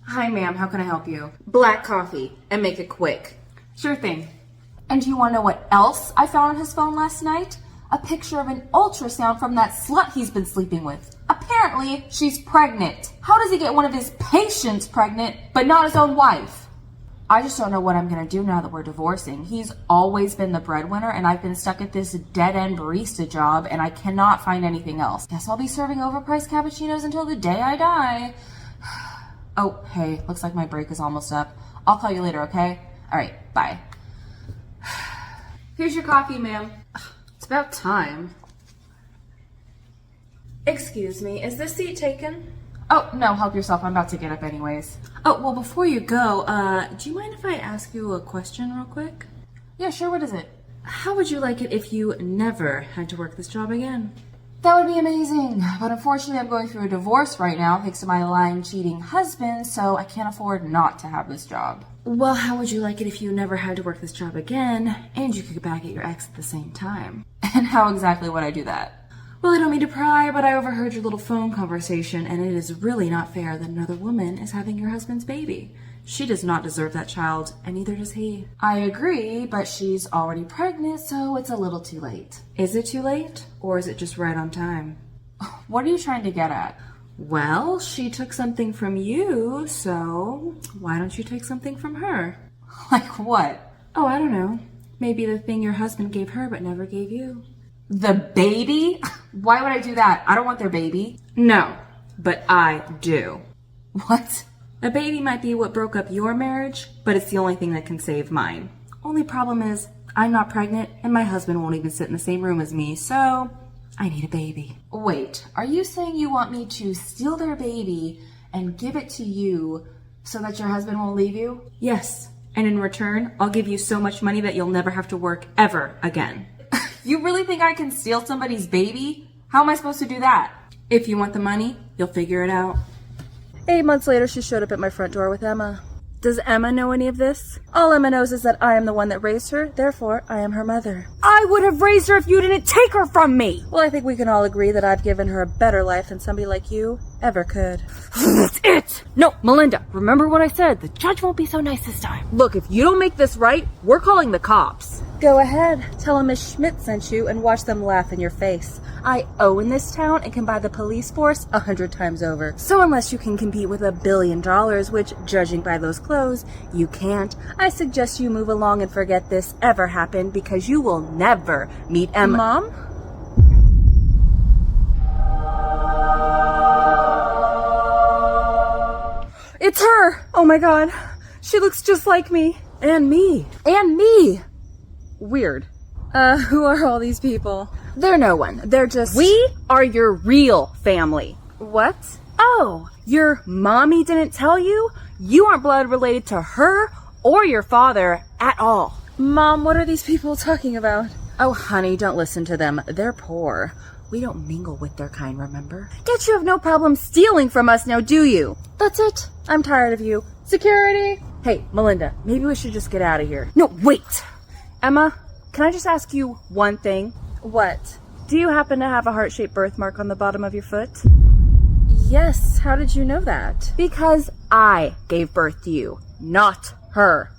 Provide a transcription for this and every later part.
Hi, ma'am. How can I help you? Black coffee, and make it quick. Sure thing. And do you want to know what else I found on his phone last night? A picture of an ultrasound from that slut he's been sleeping with. Apparently, she's pregnant. How does he get one of his patients pregnant, but not his own wife? I just don't know what I'm going to do now that we're divorcing. He's always been the breadwinner, and I've been stuck at this dead-end barista job, and I cannot find anything else. Guess I'll be serving overpriced cappuccinos until the day I die. Oh, hey, looks like my break is almost up. I'll call you later, okay? All right, bye. Here's your coffee, ma'am. It's about time. Excuse me, is this seat taken? Oh, no, help yourself. I'm about to get up anyways. Oh, well, before you go, do you mind if I ask you a question real quick? Yeah, sure, what is it? How would you like it if you never had to work this job again? That would be amazing, but unfortunately I'm going through a divorce right now thanks to my lying, cheating husband, so I can't afford not to have this job. Well, how would you like it if you never had to work this job again, and you could get back at your ex at the same time? And how exactly would I do that? Well, I don't mean to pry, but I overheard your little phone conversation, and it is really not fair that another woman is having your husband's baby. She does not deserve that child, and neither does he. I agree, but she's already pregnant, so it's a little too late. Is it too late, or is it just right on time? What are you trying to get at? Well, she took something from you, so why don't you take something from her? Like what? Oh, I don't know. Maybe the thing your husband gave her but never gave you. The baby? Why would I do that? I don't want their baby. No, but I do. What? A baby might be what broke up your marriage, but it's the only thing that can save mine. Only problem is, I'm not pregnant, and my husband won't even sit in the same room as me, so I need a baby. Wait, are you saying you want me to steal their baby and give it to you so that your husband won't leave you? Yes, and in return, I'll give you so much money that you'll never have to work ever again. You really think I can steal somebody's baby? How am I supposed to do that? If you want the money, you'll figure it out. 8 months later, she showed up at my front door with Emma. Does Emma know any of this? All Emma knows is that I am the one that raised her, therefore I am her mother. I would have raised her if you didn't take her from me! Well, I think we can all agree that I've given her a better life than somebody like you ever could. That's it! No, Melinda, remember what I said. The judge won't be so nice this time. Look, if you don't make this right, we're calling the cops. Go ahead, tell them Miss Schmidt sent you and watch them laugh in your face. I own this town and can buy the police force 100 times over. So unless you can compete with $1 billion, which, judging by those clothes, you can't, I suggest you move along and forget this ever happened because you will never meet Emma. Mom? It's her! Oh my god. She looks just like me. And me. And me! Weird. Who are all these people? They're no one. They're just... We are your real family. What? Oh, your mommy didn't tell you? You aren't blood related to her or your father at all. Mom, what are these people talking about? Oh, honey, don't listen to them. They're poor. We don't mingle with their kind, remember? Yet you have no problem stealing from us now, do you? That's it. I'm tired of you. Security! Hey, Melinda, maybe we should just get out of here. No, wait! Emma, can I just ask you one thing? What? Do you happen to have a heart-shaped birthmark on the bottom of your foot? Yes, how did you know that? Because I gave birth to you, not her.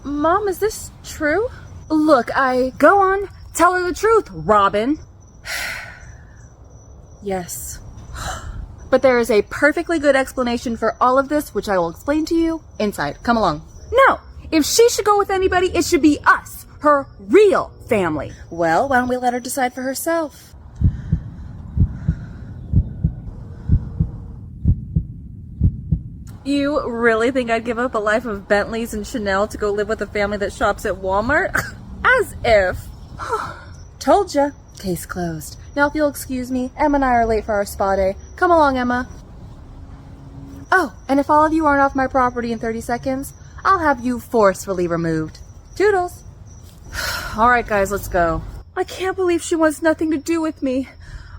Mom, is this true? Look, Go on, tell her the truth, Robin. Yes. But there is a perfectly good explanation for all of this, which I will explain to you inside. Come along. No! If she should go with anybody, it should be us, her real family. Well, why don't we let her decide for herself? You really think I'd give up a life of Bentleys and Chanel to go live with a family that shops at Walmart? As if. Told ya. Case closed. Now, if you'll excuse me, Emma and I are late for our spa day. Come along, Emma. Oh, and if all of you aren't off my property in 30 seconds, I'll have you forcefully removed. Toodles. All right, guys, let's go. I can't believe she wants nothing to do with me.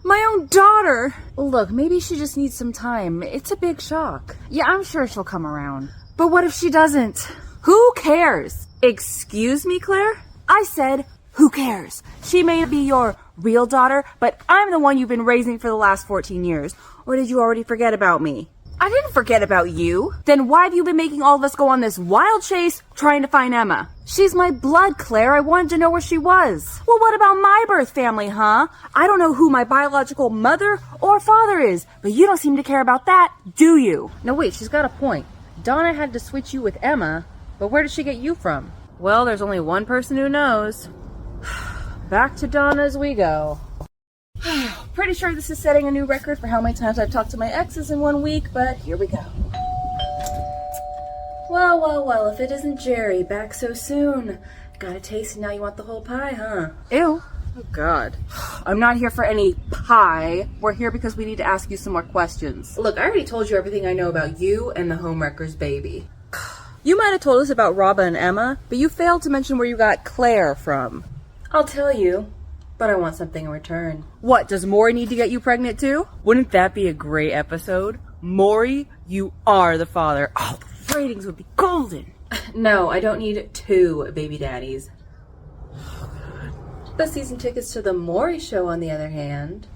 My own daughter. Look, maybe she just needs some time. It's a big shock. Yeah, I'm sure she'll come around. But what if she doesn't? Who cares? Excuse me, Claire? I said, who cares? She may be your real daughter, but I'm the one you've been raising for the last 14 years. Or did you already forget about me? I didn't forget about you. Then why have you been making all of us go on this wild chase trying to find Emma? She's my blood, Claire. I wanted to know where she was. Well, what about my birth family, huh? I don't know who my biological mother or father is, but you don't seem to care about that, do you? No, wait, she's got a point. Donna had to switch you with Emma, but where did she get you from? Well, there's only one person who knows. Back to Donna as we go. Pretty sure this is setting a new record for how many times I've talked to my exes in 1 week, but here we go. Well, if it isn't Jerry, back so soon. Got a taste and now you want the whole pie, huh? Ew. Oh, God. I'm not here for any pie. We're here because we need to ask you some more questions. Look, I already told you everything I know about you and the homewrecker's baby. You might have told us about Robba and Emma, but you failed to mention where you got Claire from. I'll tell you, but I want something in return. What, does Maury need to get you pregnant too? Wouldn't that be a great episode? Maury, you are the father. Oh, the ratings would be golden. No, I don't need 2 baby daddies. The season tickets to the Maury show, on the other hand.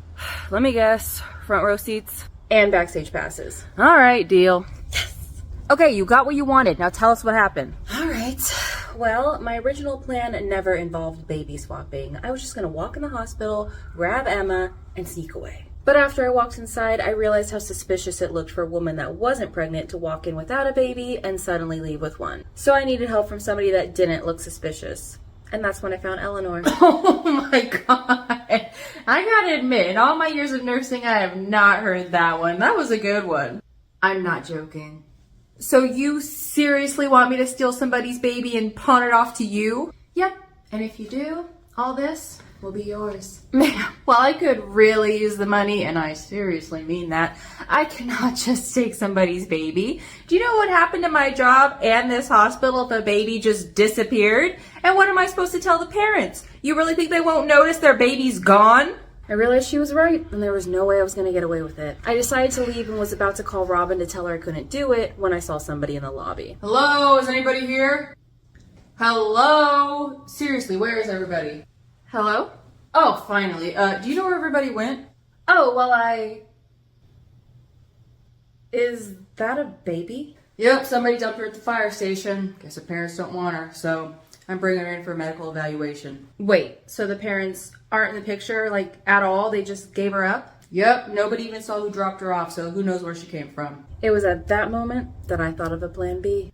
Let me guess. Front row seats? And backstage passes. All right, deal. Yes. Okay, you got what you wanted. Now tell us what happened. All right. Well, my original plan never involved baby swapping. I was just going to walk in the hospital, grab Emma, and sneak away. But after I walked inside, I realized how suspicious it looked for a woman that wasn't pregnant to walk in without a baby and suddenly leave with one. So I needed help from somebody that didn't look suspicious. And that's when I found Eleanor. Oh my god. I gotta admit, in all my years of nursing, I have not heard that one. That was a good one. I'm not joking. So you seriously want me to steal somebody's baby and pawn it off to you? Yep. And if you do, all this will be yours. Man, well, I could really use the money, and I seriously mean that. I cannot just take somebody's baby. Do you know what happened to my job and this hospital if a baby just disappeared? And what am I supposed to tell the parents? You really think they won't notice their baby's gone? I realized she was right, and there was no way I was going to get away with it. I decided to leave and was about to call Robin to tell her I couldn't do it when I saw somebody in the lobby. Hello, is anybody here? Hello? Seriously, where is everybody? Hello? Oh, finally. Do you know where everybody went? Oh, well, Is that a baby? Yep, somebody dumped her at the fire station. Guess her parents don't want her, so I'm bringing her in for a medical evaluation. Wait, so the parents aren't in the picture, like, at all? They just gave her up? Yep, nobody even saw who dropped her off, so who knows where she came from. It was at that moment that I thought of a plan B.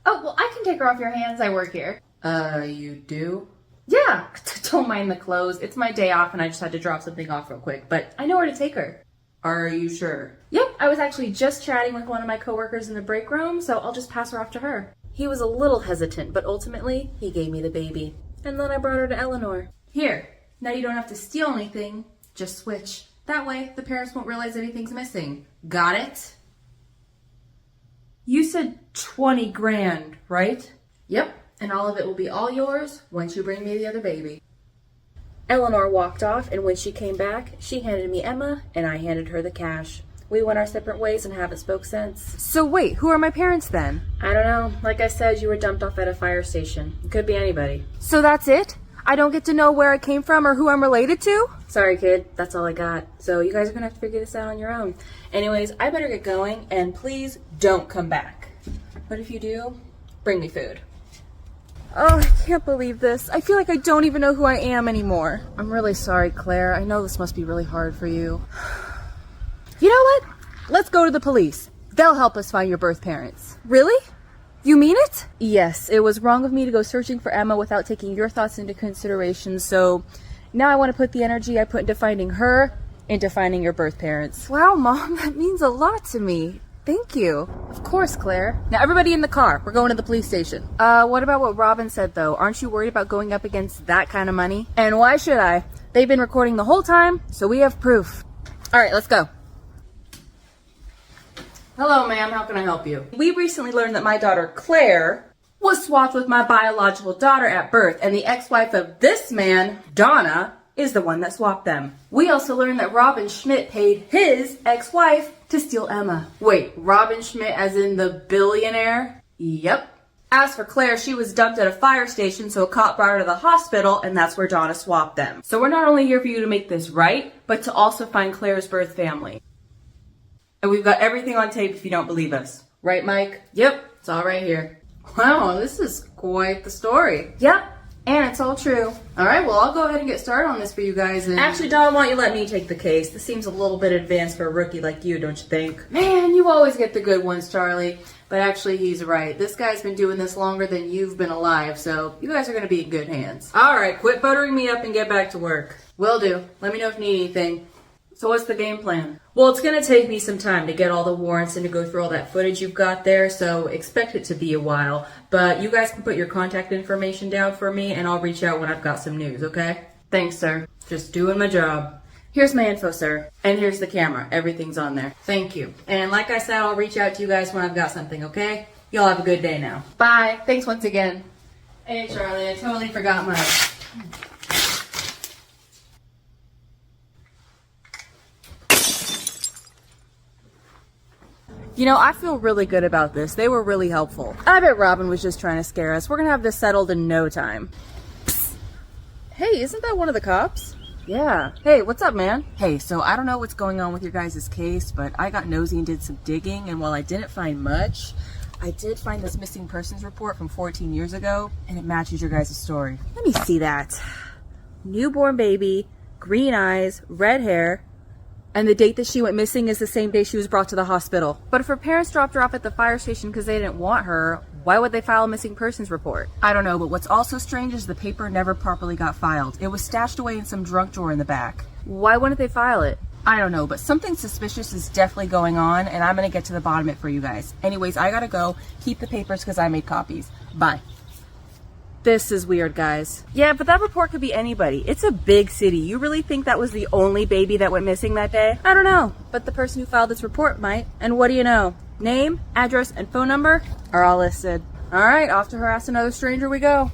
Oh, well, I can take her off your hands. I work here. You do? Yeah, don't mind the clothes. It's my day off and I just had to drop something off real quick, but I know where to take her. Are you sure? Yep, I was actually just chatting with one of my coworkers in the break room, so I'll just pass her off to her. He was a little hesitant, but ultimately, he gave me the baby. And then I brought her to Eleanor. Here, now you don't have to steal anything, just switch. That way, the parents won't realize anything's missing. Got it? You said 20 grand, right? Yep, and all of it will be all yours once you bring me the other baby. Eleanor walked off, and when she came back, she handed me Emma, and I handed her the cash. We went our separate ways and haven't spoke since. So wait, who are my parents then? I don't know. Like I said, you were dumped off at a fire station. It could be anybody. So that's it? I don't get to know where I came from or who I'm related to? Sorry, kid. That's all I got. So you guys are gonna have to figure this out on your own. Anyways, I better get going, and please don't come back. But if you do, bring me food. Oh, I can't believe this. I feel like I don't even know who I am anymore. I'm really sorry, Claire. I know this must be really hard for you. You know what? Let's go to the police. They'll help us find your birth parents. Really? You mean it? Yes, it was wrong of me to go searching for Emma without taking your thoughts into consideration, so now I want to put the energy I put into finding her into finding your birth parents. Wow, Mom, that means a lot to me. Thank you. Of course, Claire. Now everybody in the car. We're going to the police station. What about what Robin said, though? Aren't you worried about going up against that kind of money? And why should I? They've been recording the whole time, so we have proof. All right, let's go. Hello, ma'am. How can I help you? We recently learned that my daughter, Claire, was swapped with my biological daughter at birth, and the ex-wife of this man, Donna, is the one that swapped them. We also learned that Robin Schmidt paid his ex-wife to steal Emma. Wait, Robin Schmidt as in the billionaire? Yep. As for Claire, she was dumped at a fire station, so a cop brought her to the hospital, and that's where Donna swapped them. So we're not only here for you to make this right, but to also find Claire's birth family. And we've got everything on tape if you don't believe us. Right, Mike? Yep, it's all right here. Wow, this is quite the story. Yep, and it's all true. All right, well, I'll go ahead and get started on this for you guys. And Actually, Don, why don't you let me take the case? This seems a little bit advanced for a rookie like you, don't you think? man, you always get the good ones, Charlie. But actually, he's right. This guy's been doing this longer than you've been alive, so you guys are going to be in good hands. All right, quit buttering me up and get back to work. Will do. Let me know if you need anything. So what's the game plan? Well, it's going to take me some time to get all the warrants and to go through all that footage you've got there, so expect it to be a while. But you guys can put your contact information down for me, and I'll reach out when I've got some news, okay? Thanks, sir. Just doing my job. Here's my info, sir. And here's the camera. Everything's on there. Thank you. And like I said, I'll reach out to you guys when I've got something, okay? Y'all have a good day now. Bye. Thanks once again. Hey, Charlie, I totally forgot my... You know, I feel really good about this. They were really helpful. I bet Robin was just trying to scare us. We're gonna have this settled in no time. Psst. Hey, isn't that one of the cops? Yeah. Hey, what's up, man? Hey, so I don't know what's going on with your guys' case, but I got nosy and did some digging, and while I didn't find much, I did find this missing persons report from 14 years ago, and it matches your guys' story. Let me see that. Newborn baby, green eyes, red hair, and the date that she went missing is the same day she was brought to the hospital. But if her parents dropped her off at the fire station because they didn't want her, why would they file a missing persons report? I don't know, but what's also strange is the paper never properly got filed. It was stashed away in some junk drawer in the back. Why wouldn't they file it? I don't know, but something suspicious is definitely going on, and I'm gonna get to the bottom of it for you guys. Anyways, I gotta go. Keep the papers because I made copies. Bye. This is weird, guys. Yeah, but that report could be anybody. It's a big city. You really think that was the only baby that went missing that day? I don't know, but the person who filed this report might. And what do you know? Name, address, and phone number are all listed. All right, off to harass another stranger we go.